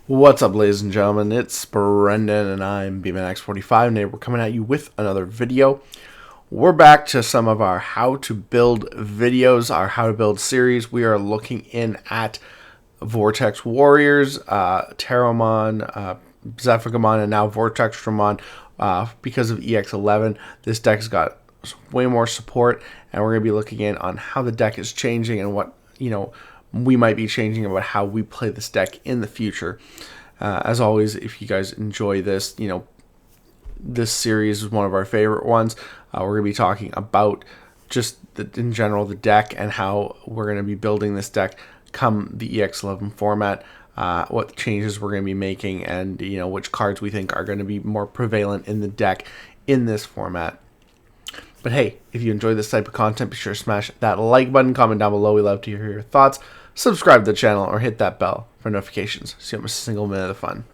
What's up, ladies and gentlemen? It's Brendan, and I'm BMX45, and today we're coming at you with another video. We're back to some of our how to build videos, our how to build series. We are looking in at Vortex Warriors, Terramon, Zephygamon, and now Vortex Dramon. Because of EX11, this deck has got way more support, and we're going to be looking in on how the deck is changing and what, we might be changing about how we play this deck in the future. As always, if you guys enjoy this, this series is one of our favorite ones. We're going to be talking about just in general the deck and how we're going to be building this deck come the EX11 format, what changes we're going to be making, and which cards we think are going to be more prevalent in the deck in this format. But hey, if you enjoy this type of content, be sure to smash that like button, comment down below. We love to hear your thoughts. Subscribe to the channel or hit that bell for notifications so you don't miss a single minute of the fun.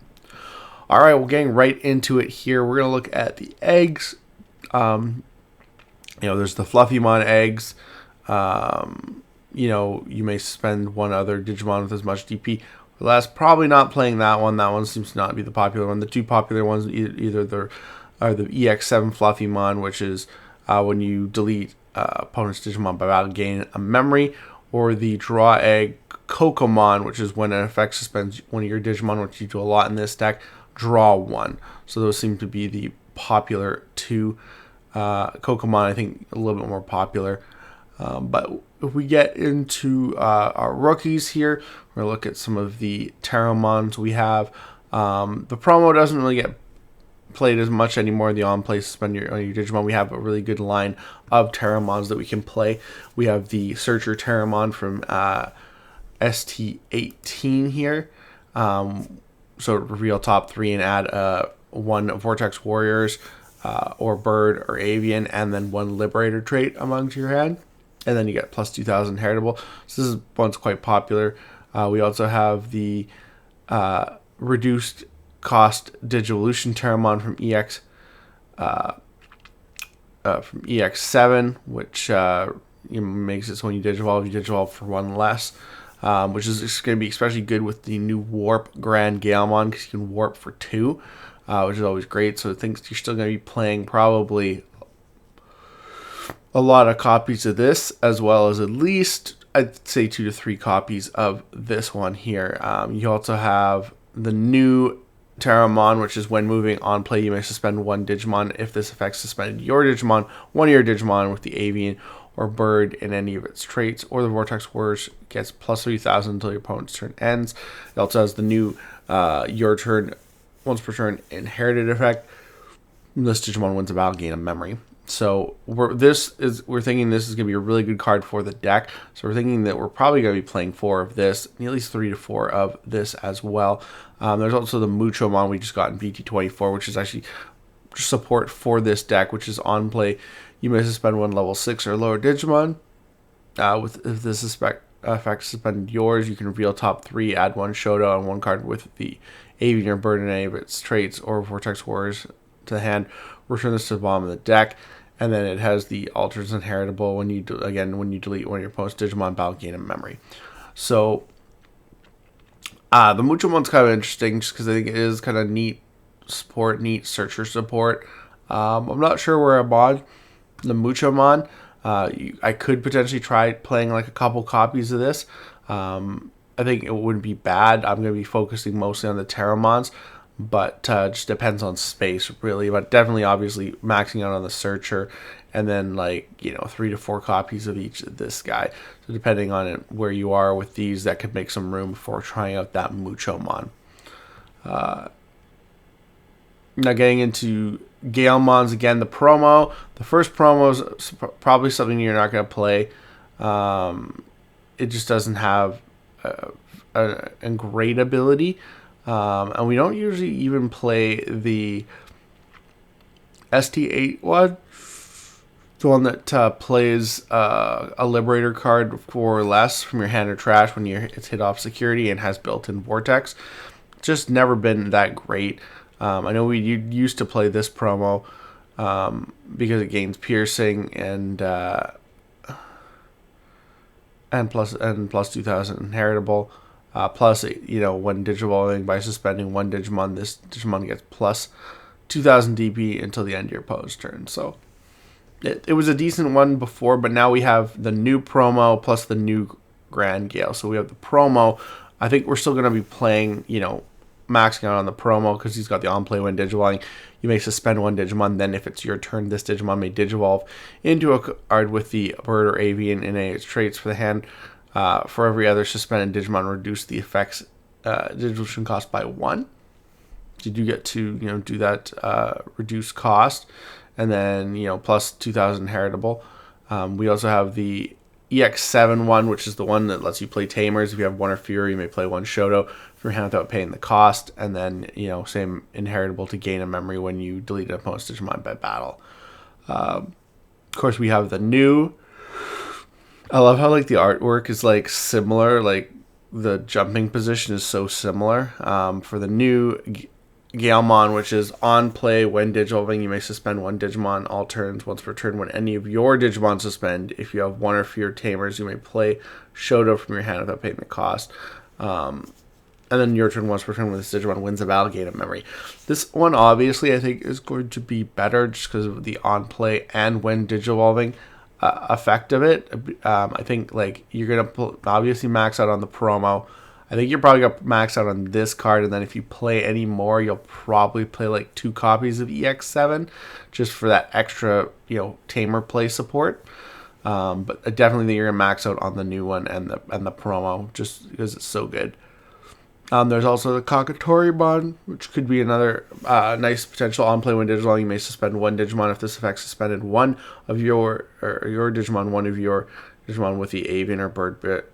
Alright, we're getting right into it here. We're going to look at the eggs. There's the Fluffymon eggs. You may spend one other Digimon with as much DP. Last, probably not playing that one. That one seems to not be the popular one. The two popular ones either are the EX7 Fluffymon, which is when you delete opponent's Digimon by battle, gain a memory, or the Draw Egg Kokomon, which is when an effect suspends one of your Digimon, which you do a lot in this deck, draw one. So those seem to be the popular two. Kokomon, I think, a little bit more popular. But if we get into our rookies here, we're going to look at some of the Terramons we have. The promo doesn't really get played as much anymore. The on-play suspend on your Digimon. We have a really good line of Terramons that we can play. We have the Searcher Terramon from ST18 here. So reveal top 3 and add one Vortex Warriors or Bird or Avian, and then one Liberator trait amongst your hand. And then you get plus 2,000 heritable. So this one's quite popular. We also have the reduced cost Digivolution Terramon from EX7, which makes it so when you Digivolve you for one less, which is going to be especially good with the new Warp Grand Galemon, because you can warp for 2, which is always great. So I think you're still going to be playing probably a lot of copies of this, as well as at least, I'd say, 2 to 3 copies of this one here. You also have the new Terramon, which is when moving on play, you may suspend one Digimon. If this effect suspended one of your Digimon with the Avian or Bird in any of its traits, or the Vortex Warriors gets plus 3,000 until your opponent's turn ends. It also has the new your turn, once per turn, inherited effect. This Digimon wins a battle, gain a memory. So we're thinking this is going to be a really good card for the deck. So we're thinking that we're probably going to be playing 4 of this, at least 3 to 4 of this as well. There's also the Muchomon we just got in BT24, which is actually support for this deck, which is on play. You may suspend one level 6 or lower Digimon. If this effect suspended yours, you can reveal top 3, add one Shoto and one card with the Avian or Bird in any of its traits, or Vortex Warriors to the hand. Return this to the bottom of the deck. And then it has the alters inheritable when you delete one of your opponent's Digimon, battle, gain a memory. So the Muchomon's kind of interesting just because I think it is kind of neat searcher support. I'm not sure where I'm on the Muchomon. I could potentially try playing like a couple copies of this. I think it wouldn't be bad. I'm going to be focusing mostly on the Terramons, but just depends on space, really. But definitely, obviously, maxing out on the Searcher, and then 3 to 4 copies of each of this guy. So depending on where you are with these, that could make some room for trying out that Muchomon. Now getting into Galemons again, the promo. The first promo is probably something you're not going to play. It just doesn't have a great ability. And we don't usually even play the ST8 one, the one that plays a Liberator card for less from your hand or trash when it's hit off security and has built-in Vortex. Just never been that great. I know we used to play this promo because it gains piercing and plus 2,000 inheritable. Plus, when digivolving by suspending one Digimon, this Digimon gets plus 2,000 DP until the end of your opponent's turn. So it was a decent one before, but now we have the new promo plus the new Grand Gale. So we have the promo. I think we're still going to be playing, maxing out on the promo because he's got the on-play when digivolving. You may suspend one Digimon, then if it's your turn, this Digimon may digivolve into a card with the bird or avian in its traits for the hand. For every other suspended Digimon, reduce the effect's dissolution cost by 1. You do get to do that reduced cost, and then plus 2,000 heritable. We also have the EX7 one, which is the one that lets you play Tamers. If you have one or fewer, you may play one Shoto from your hand without paying the cost, and then same inheritable to gain a memory when you delete an opponent's Digimon by battle. Of course, we have the new. I love how the artwork is similar, the jumping position is so similar. For the new Galemon, which is on play when digivolving, you may suspend one Digimon all turns once per turn when any of your Digimon suspend. If you have one or fewer Tamers, you may play Shoto from your hand without paying the cost. And then your turn once per turn when this Digimon wins a battle, gain a memory. This one obviously I think is going to be better just because of the on play and when digivolving effect of it. I think you're gonna obviously max out on the promo. I think you're probably gonna max out on this card, and then if you play any more, you'll probably play 2 copies of EX7 just for that extra tamer play support. But I definitely think you're gonna max out on the new one and the promo just because it's so good. There's also the Kakatoribon, which could be another nice potential on-play when digital. You may suspend one Digimon if this effect suspended one of your Digimon with the avian or bird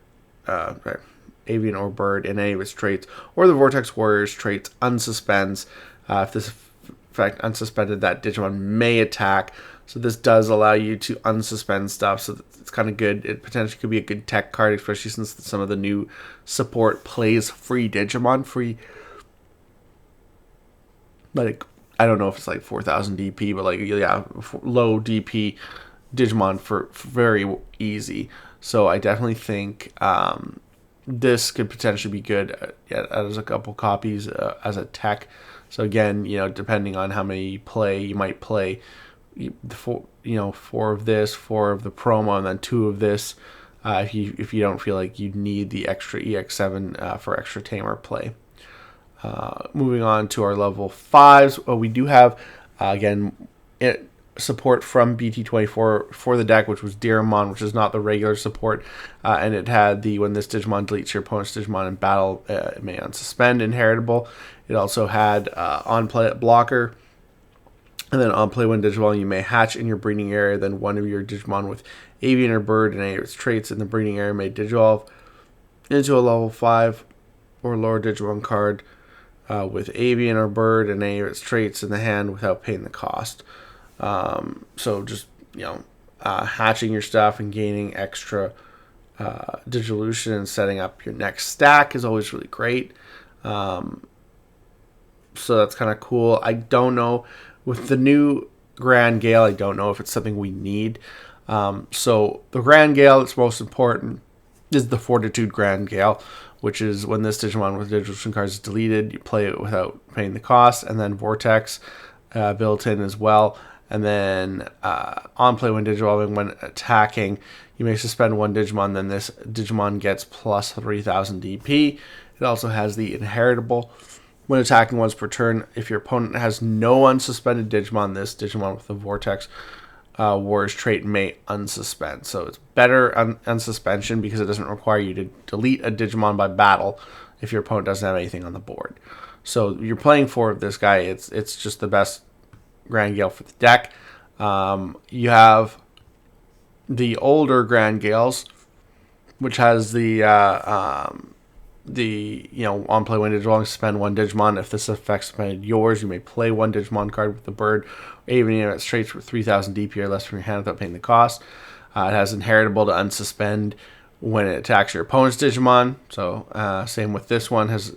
avian or bird in any of its traits, or the Vortex Warriors traits unsuspends. If this effect unsuspended, that Digimon may attack. So this does allow you to unsuspend stuff, so it's kind of good. It potentially could be a good tech card, especially since some of the new support plays free Digimon. I don't know if it's 4,000 DP, but low DP Digimon for very easy. So I definitely think this could potentially be good as a couple copies as a tech. So again, depending on how many you play, you might play 4 of this, 4 of the promo, and then 2 of this. If you don't feel like you need the extra EX7 for extra tamer play. Moving on to our level 5s, we do have support from BT24 for the deck, which was Digimon, which is not the regular support, and it had the when this Digimon deletes your opponent's Digimon in battle, it may unsuspend inheritable. It also had on play blocker. And then on play when digivolving, you may hatch in your breeding area. Then one of your Digimon with avian or bird and any of its traits in the breeding area may digivolve into a level 5 or lower Digimon card with avian or bird and any of its traits in the hand without paying the cost. So just hatching your stuff and gaining extra Digivolution and setting up your next stack is always really great. So that's kind of cool. I don't know. With the new Grand Gale, I don't know if it's something we need. So the Grand Gale that's most important is the Fortitude Grand Gale, which is when this Digimon with Digivolution cards is deleted, you play it without paying the cost, and then Vortex built in as well. And then on play when digivolving, when attacking, you may suspend one Digimon, then this Digimon gets plus 3,000 DP. It also has the inheritable. When attacking once per turn, if your opponent has no unsuspended Digimon, this Digimon with the Vortex Warriors trait may unsuspend. So it's better unsuspension because it doesn't require you to delete a Digimon by battle if your opponent doesn't have anything on the board. So you're playing 4 of this guy. It's just the best Grand Gale for the deck. You have the older Grand Gales, which has the on play when digivolving, suspend one Digimon. If this effect suspended yours, you may play one Digimon card with the bird, or even its traits for 3,000 DP or less from your hand without paying the cost. It has inheritable to unsuspend when it attacks your opponent's Digimon. So same with this one, has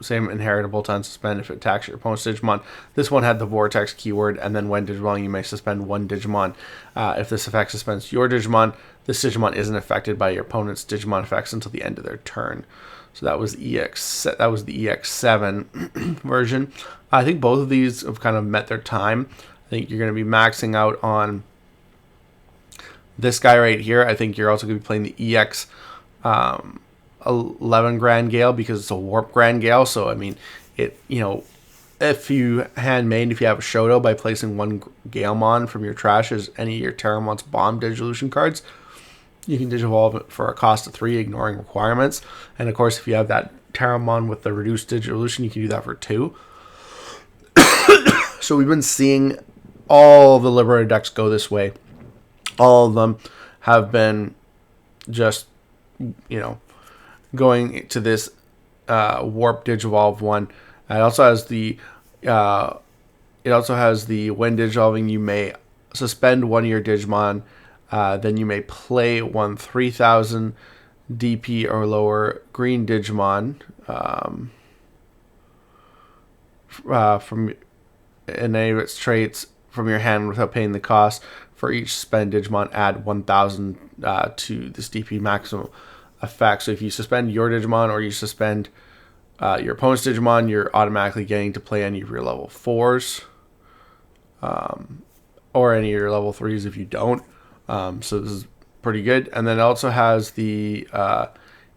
same inheritable to unsuspend if it attacks your opponent's Digimon. This one had the Vortex keyword, and then when digivolving, you may suspend one Digimon. If this effect suspends your Digimon, this Digimon isn't affected by your opponent's Digimon effects until the end of their turn. So that was the EX7 version. I think both of these have kind of met their time. I think you're going to be maxing out on this guy right here. I think you're also going to be playing the EX 11 Grand Gale because it's a Warp Grand Gale. So I mean, if you if you have a Shoto by placing one Galemon from your trash as any of your Terramon's bomb Digivolution cards, you can Digivolve it for a cost of 3, ignoring requirements. And of course, if you have that Terramon with the reduced Digivolution, you can do that for 2. So we've been seeing all the Liberator decks go this way. All of them have been just, going to this Warp Digivolve one. It also has the when Digivolving, you may suspend one of your Digimon. Then you may play one 3000 DP or lower green Digimon from any of its traits from your hand without paying the cost. For each suspend Digimon, add 1000 to this DP maximum effect. So if you suspend your Digimon or you suspend your opponent's Digimon, you're automatically getting to play any of your level 4s or any of your level 3s if you don't. So this is pretty good. And then it also has the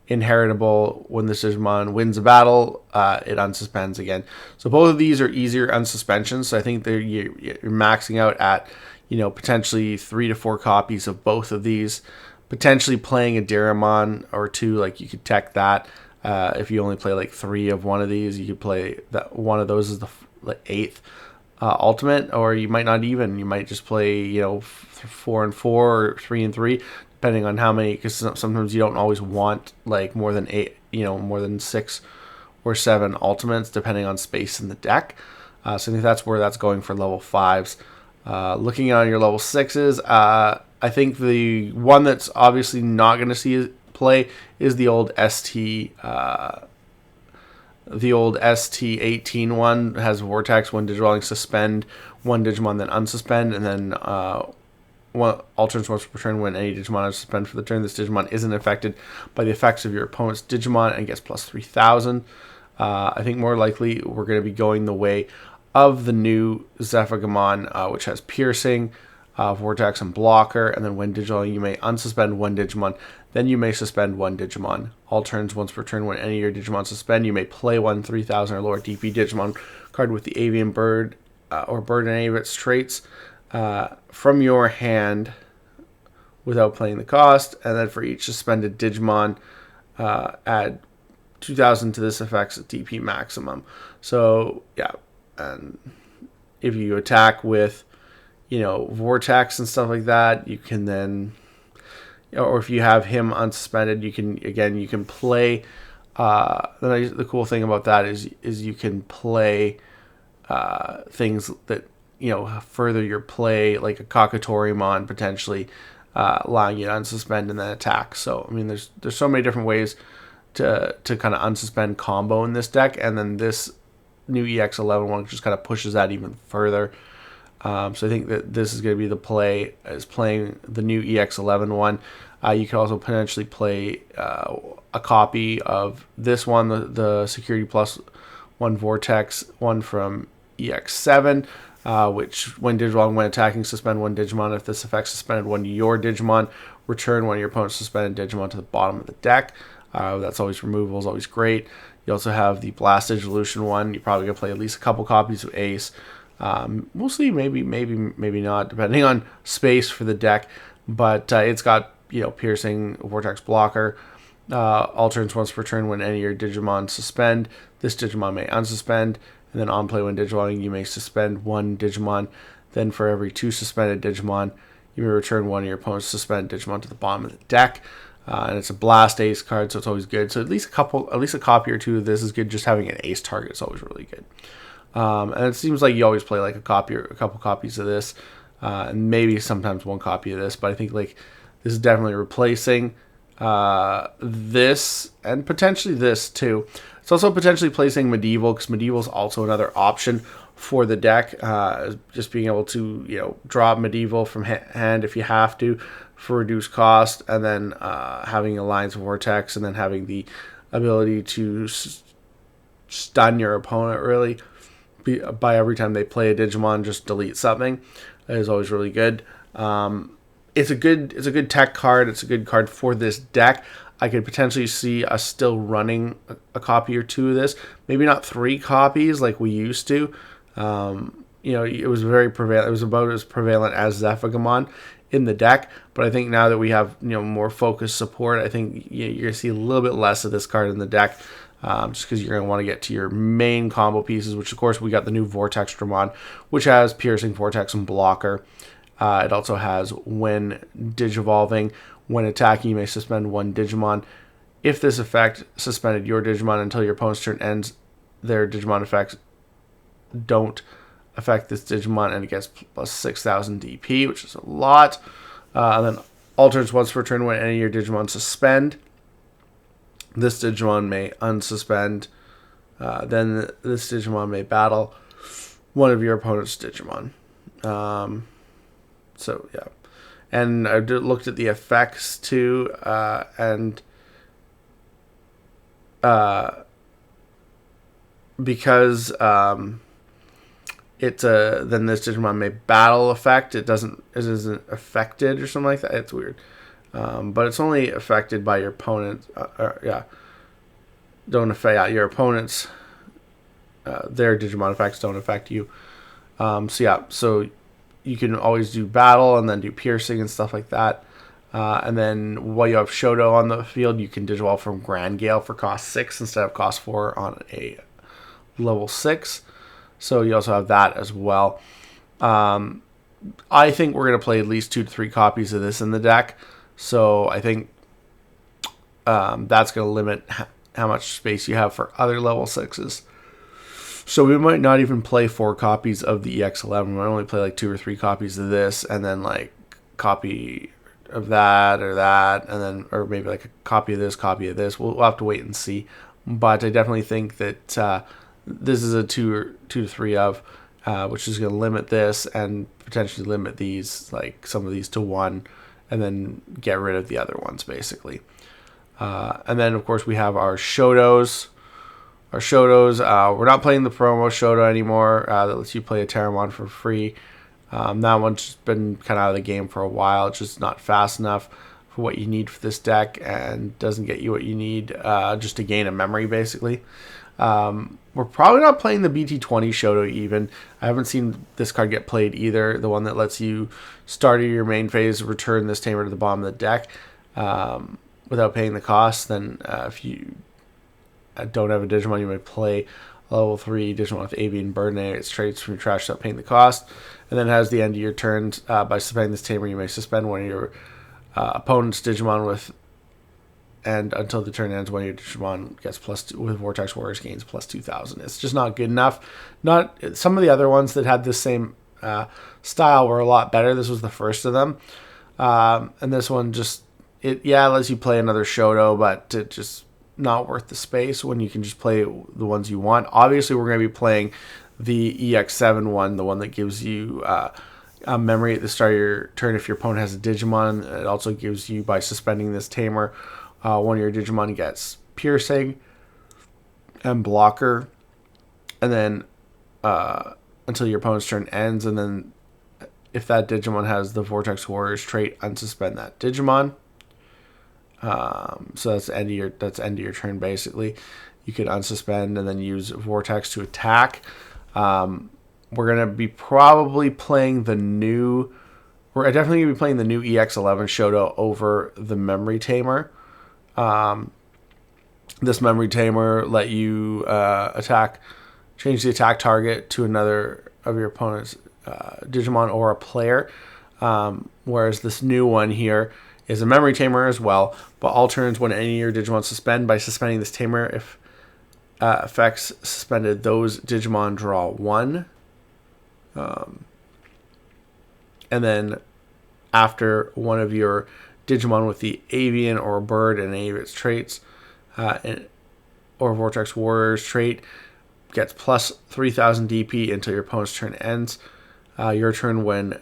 inheritable, when this Digimon wins a battle, it unsuspends again. So both of these are easier unsuspensions. So I think you're maxing out at, potentially 3 to 4 copies of both of these. Potentially playing a Diramon or 2, like you could tech that. If you only play like 3 of one of these, you could play that one of those is the 8th ultimate, or you might not even. You might just play 4 and 4 or 3 and 3, depending on how many. Because sometimes you don't always want like more than 8, more than 6 or 7 ultimates, depending on space in the deck. So I think that's where that's going for level 5s. Looking on your level 6s, I think the one that's obviously not going to see play is the old ST. The old ST18 one has Vortex, when Digivolving, suspend one Digimon, then unsuspend, and then one alternates once per turn when any Digimon is suspended for the turn. This Digimon isn't affected by the effects of your opponent's Digimon and gets plus 3000. I think more likely we're going to be going the way of the new Zephygamon, which has Piercing, Vortex, and Blocker, and then when Digivolving, you may unsuspend one Digimon, then you may suspend one Digimon. All turns once per turn when any of your Digimon suspend, you may play one 3000 or lower DP Digimon card with the Avian Bird or Bird and any of its traits from your hand without paying the cost, and then for each suspended Digimon, add 2000 to this effect's DP maximum. So yeah, and if you attack with Vortex and stuff like that, you can then, or if you have him unsuspended, you can play. The cool thing about that is you can play things that further your play, like a Kakatorimon potentially, allowing you to unsuspend and then attack. So I mean, there's so many different ways to kind of unsuspend combo in this deck, and then this new EX11 one just kind of pushes that even further. So I think that this is going to be the play, is playing the new EX11 one. You can also potentially play a copy of this one, the Security Plus one Vortex one from EX7, which when Digivolving, when attacking, suspend one Digimon. If this effect suspended one of your Digimon, return one of your opponent's suspended Digimon to the bottom of the deck. That's always removal, is always great. You also have the Blast Digivolution one. You're probably going to play at least a couple copies of Ace. We'll see, maybe not, depending on space for the deck. But it's got Piercing, Vortex, Blocker. Alternates once per turn when any of your Digimon suspend. This Digimon may unsuspend, and then on play when Digivolving, you may suspend one Digimon. Then for every 2 suspended Digimon, you may return one of your opponent's suspended Digimon to the bottom of the deck. And it's a Blast Ace card, so it's always good. So at least a copy or 2 of this is good. Just having an Ace target is always really good. And it seems like you always play like a copy or a couple copies of this, and maybe sometimes one copy of this. But I think like this is definitely replacing this and potentially this too. It's also potentially placing Medieval, because Medieval is also another option for the deck. Just being able to draw Medieval from hand if you have to for reduced cost, and then having Alliance Vortex, and then having the ability to stun your opponent really by every time they play a Digimon, just delete something. That is always really good. It's a good tech card. It's a good card for this deck. I could potentially see us still running a copy or two of this. Maybe not 3 copies like we used to. It was very prevalent. It was about as prevalent as Zephagamon in the deck. But I think now that we have more focused support, I think you're going to see a little bit less of this card in the deck. Just because you're going to want to get to your main combo pieces, which of course we got the new Vortex Dramon, which has Piercing, Vortex, and Blocker. It also has when Digivolving, when attacking, you may suspend one Digimon. If this effect suspended your Digimon until your opponent's turn ends, their Digimon effects don't affect this Digimon, and it gets plus 6,000 DP, which is a lot. And then alternates once per turn when any of your Digimon suspend. This Digimon may unsuspend. Then this Digimon may battle one of your opponent's Digimon. So, yeah. And I looked at the effects, too. Because it's then this Digimon may battle effect. It isn't affected or something like that. It's weird. But it's only affected by your opponent. Don't affect your opponents. Their Digimon effects don't affect you. So you can always do battle and then do piercing and stuff like that. And then while you have Shoto on the field, you can Digivolve from Grand Gale for cost 6 instead of cost 4 on a level 6. So you also have that as well. I think we're going to play at least 2 to 3 copies of this in the deck. So I think that's going to limit how much space you have for other level 6s. So we might not even play 4 copies of the EX11. We might only play like 2 or 3 copies of this, and then like copy of that, and then or maybe like a copy of this, copy of this. We'll have to wait and see. But I definitely think that this is a 2 to 3 of, which is going to limit this and potentially limit these, like some of these to 1, and then get rid of the other ones basically. And then of course we have our Shotos. We're not playing the promo Shoto anymore. That lets you play a Terramon for free. That one's been kind of out of the game for a while. It's just not fast enough for what you need for this deck and doesn't get you what you need just to gain a memory, basically. We're probably not playing the BT20 Shoto even. I haven't seen this card get played either. The one that lets you start your main phase, return this Tamer to the bottom of the deck without paying the cost. Then if you don't have a Digimon, you may play a level 3 Digimon with Avian Burden and its traits from your trash without paying the cost. And then has the end of your turn, by suspending this Tamer, you may suspend one of your opponent's Digimon with, and until the turn ends, one of your Digimon gets +2 with Vortex Warriors gains plus 2,000. It's just not good enough. Some of the other ones that had this same style were a lot better. This was the first of them, and this one lets you play another Shoto, but it just not worth the space when you can just play the ones you want. Obviously, we're going to be playing the EX7 one, the one that gives you a memory at the start of your turn if your opponent has a Digimon. It also gives you, by suspending this Tamer, one of your Digimon gets Piercing and Blocker, and then until your opponent's turn ends, and then if that Digimon has the Vortex Warriors trait, unsuspend that Digimon. So that's end of your turn basically. You could unsuspend and then use Vortex to attack. We're gonna be probably playing the new. We're definitely gonna be playing the new EX11 Shoto over the Memory Tamer. This Memory Tamer let you change the attack target to another of your opponent's Digimon or a player. Whereas this new one here is a Memory Tamer as well, but all turns when any of your Digimon suspend. By suspending this Tamer, if effects suspended, those Digimon draw 1. And then after one of your Digimon with the Avian or Bird and any of its traits, or Vortex Warriors trait, gets plus 3,000 DP until your opponent's turn ends. Your turn when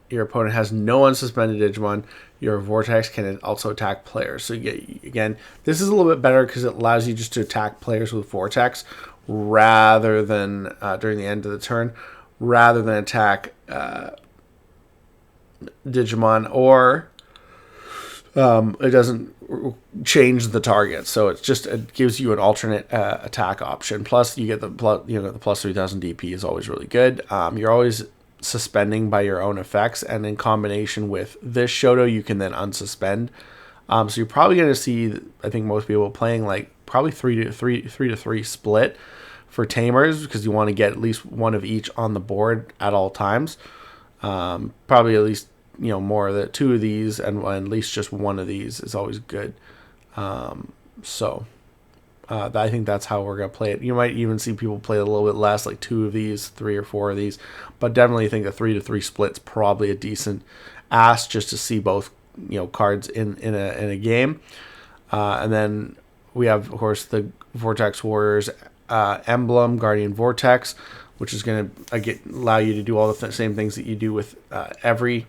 your opponent has no unsuspended Digimon, your Vortex can also attack players. So again, this is a little bit better because it allows you just to attack players with Vortex rather than during the end of the turn, rather than attack Digimon, or it doesn't change the target, so it gives you an alternate attack option. Plus, you get the plus 3000 DP is always really good. You're always suspending by your own effects, and in combination with this Shoto, you can then unsuspend. So you're probably going to see, I think most people playing like probably 3 to 3 split for Tamers, because you want to get at least one of each on the board at all times. Probably at least more of the 2 of these, and at least just one of these is always good. I think that's how we're going to play it. You might even see people play a little bit less, like 2 of these, 3 or 4 of these, but definitely think a 3 to 3 split's probably a decent ask just to see both cards in a game. And then we have, of course, the Vortex Warriors emblem, Guardian Vortex, which is going to allow you to do all the same things that you do with every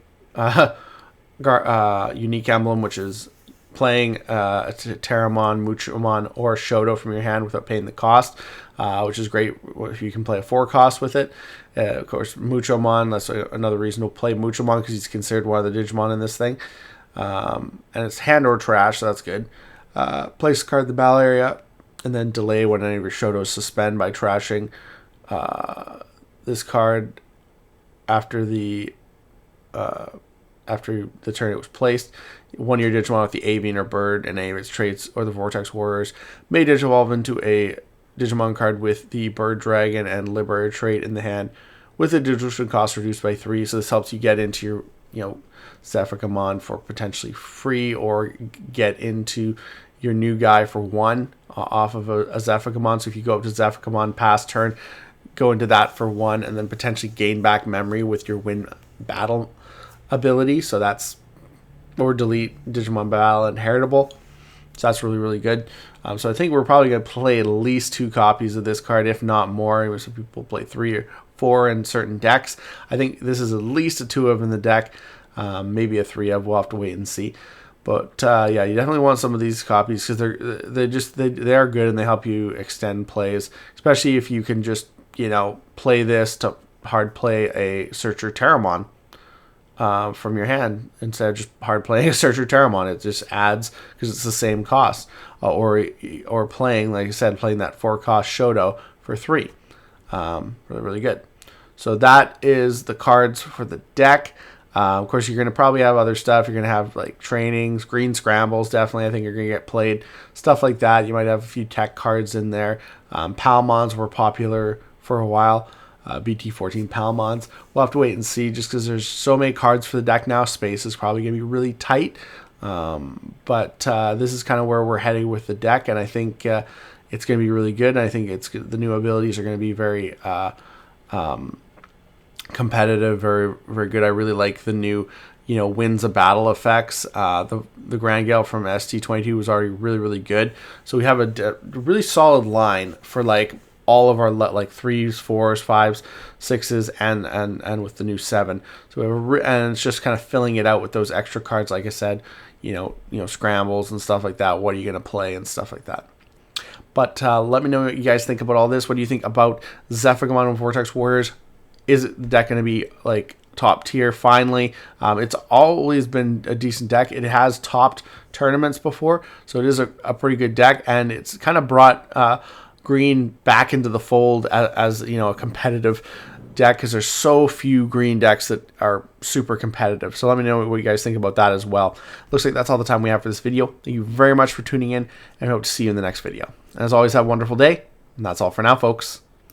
unique emblem, which is playing Terramon, Muchomon, or Shoto from your hand without paying the cost, which is great if you can play a 4 cost with it. Of course, Muchomon, that's another reason to play Muchomon, because he's considered one of the Digimon in this thing. And it's hand or trash, so that's good. Place a card in the battle area, and then delay when any of your Shotos suspend by trashing this card after the turn it was placed. One of your Digimon with the Avian or Bird and any of its traits, or the Vortex Warriors, may Digivolve into a Digimon card with the Bird Dragon and Liberator trait in the hand, with the digital cost reduced by 3. So this helps you get into your Zephyramon for potentially free, or get into your new guy for 1 off of a Zephyramon. So if you go up to Zephyramon past turn, go into that for 1, and then potentially gain back memory with your win battle ability. So that's, or delete Digimon Battle Inheritable. So that's really, really good. So I think we're probably going to play at least 2 copies of this card, if not more. Some people play 3 or 4 in certain decks. I think this is at least a 2 of in the deck, maybe a 3 of. We'll have to wait and see. But yeah, you definitely want some of these copies, because they are good, and they help you extend plays, especially if you can just play this to hard play a Searcher Terramon from your hand instead of just hard playing a Searcher Terramon. It just adds, because it's the same cost, or playing, like I said, playing that 4 cost Shoto for 3. Really, really good. So that is the cards for the deck. Of course, you're going to probably have other stuff. You're going to have like trainings, green scrambles. Definitely, I think you're going to get played. Stuff like that. You might have a few tech cards in there. Palmons were popular for a while. BT14 Palmons. We'll have to wait and see, just because there's so many cards for the deck now. Space is probably going to be really tight. But this is kind of where we're heading with the deck, and I think it's going to be really good. And I think the new abilities are going to be very competitive, very, very good. I really like the new wins a battle effects. The Grand Gale from ST22 was already really, really good. So we have a really solid line for like all of our like 3s, 4s, 5s, 6s, and with the new 7. So we have and it's just kind of filling it out with those extra cards, like I said, scrambles and stuff like that. What are you going to play and stuff like that. But let me know what you guys think about all this. What do you think about Zephyramon and Vortex Warriors? Is the deck going to be like top tier finally? It's always been a decent deck. It has topped tournaments before, so it is a pretty good deck, and it's kind of brought green back into the fold as a competitive deck, because there's so few green decks that are super competitive. So let me know what you guys think about that as well. Looks like that's all the time we have for this video. Thank you very much for tuning in, and I hope to see you in the next video. And as always, have a wonderful day, and that's all for now, folks.